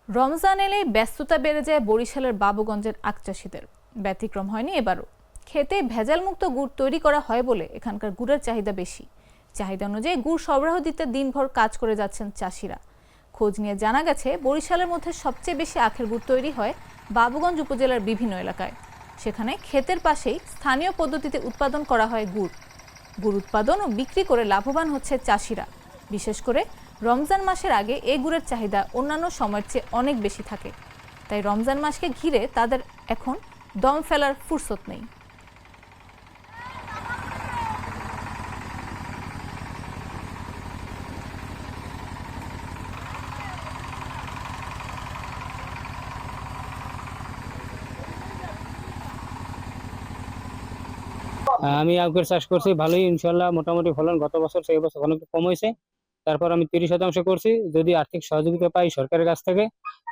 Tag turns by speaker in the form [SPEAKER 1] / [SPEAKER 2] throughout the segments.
[SPEAKER 1] রমজান এলেই ব্যস্ততা বেড়ে যায় বরিশালের বাবুগঞ্জের আখ চাষীদের। ব্যতিক্রম হয়নি এবারও। খেতে ভেজালমুক্ত গুড় তৈরি করা হয় বলে এখানকার গুড়ের চাহিদা বেশি। চাহিদা অনুযায়ী গুড় সরবরাহ দিতে দিনভর কাজ করে যাচ্ছেন চাষিরা। খোঁজ নিয়ে জানা গেছে, বরিশালের মধ্যে সবচেয়ে বেশি আখের গুড় তৈরি হয় বাবুগঞ্জ উপজেলার বিভিন্ন এলাকায়। সেখানে ক্ষেতের পাশেই স্থানীয় পদ্ধতিতে উৎপাদন করা হয় গুড়। গুড় উৎপাদন ও বিক্রি করে লাভবান হচ্ছে চাষিরা। বিশেষ করে রমজান মাসের আগে এই গুড়ের চাহিদা অন্যান্য সময়ের চেয়ে অনেক বেশি থাকে। তাই রমজান মাসকে ঘিরে তাদের এখন দম ফেলার ফুরসত নেই।
[SPEAKER 2] আমি আখের চাষ করছি, ভালোই ইনশাল্লাহ মোটামুটি ফলন গত বছর সেই বছর অনেক কম হয়েছে। তারপর আমি 30% করছি, যদি আর্থিক সহযোগিতা পাই সরকারের কাছ থেকে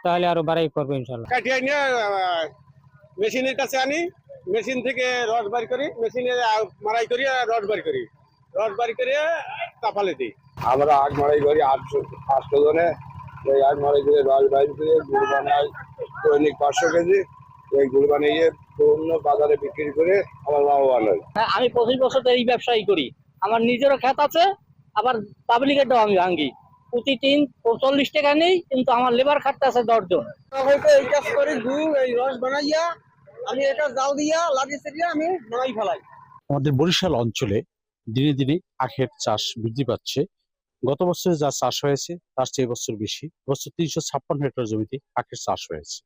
[SPEAKER 2] তাহলে আরো বাড়াই করবো ইনশাল্লাহ।
[SPEAKER 3] কাটিয়ে নিয়ে মেশিনের কাছে আনি, মেশিন থেকে রস বার করি, মেশিনে মারাই করি আর রস বার করি, রস বার করে তাপালে দিই।
[SPEAKER 4] আমরা আখ মারাই করি 800 জনে, এই আখ মারাই করে রস বার করে গুড় বানাই দৈনিক 500 কেজি। এই গুড় বানিয়ে অন্য বাজারে বিক্রি করে আমার লাভবান হয়।
[SPEAKER 5] আমি 25 বছর এই ব্যবসায়ী করি, আমার নিজেরও ক্ষেত আছে, আবার পাবলিকেরটাও আমি ভাঙ্গি। প্রতিদিন 40 টাকা নেই, কিন্তু আমার লেবার খাটতে আছে 10 জন।
[SPEAKER 3] এই কাজ করি, গুড় এই রস বানাইয়া আমি এটা জাল দিয়া লাগিয়ে আমি বানাই ফেলাই।
[SPEAKER 6] আমাদের বরিশাল অঞ্চলে দিনে দিনে আখের চাষ বৃদ্ধি পাচ্ছে। গত বছরে যা চাষ হয়েছে তার চেয়ে এবছর বেশি। বছর 356 হেক্টর জমিতে আখের চাষ হয়েছে।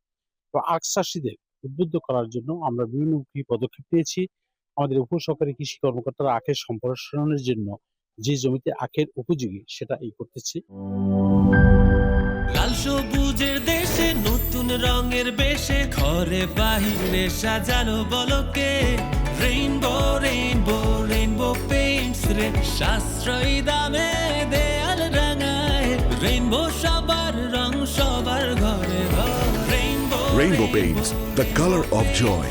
[SPEAKER 6] তো আখ চাষীদের উদ্বুদ্ধ করার জন্য আমরা বিভিন্ন পদক্ষেপ নিয়েছি। আমাদের উপসহকারী কৃষি কর্মকর্তারা আখের সম্প্রসারণের জন্য যে জমিতে আখের উপযোগী সেটা করতেছি।
[SPEAKER 7] লাল সবুজের দেশে নতুন রঙের বেশে ঘরে বাহিরে সাজানো বলকে রেইনবো রেইনবো রেইনবো পেইন্টস রে সাশ্রয়ী দামে দেয়াল রাঙায় রেইনবো সবার রং সবার ঘরে ঘরে rainbow
[SPEAKER 8] Rainbow Paints, the color of joy.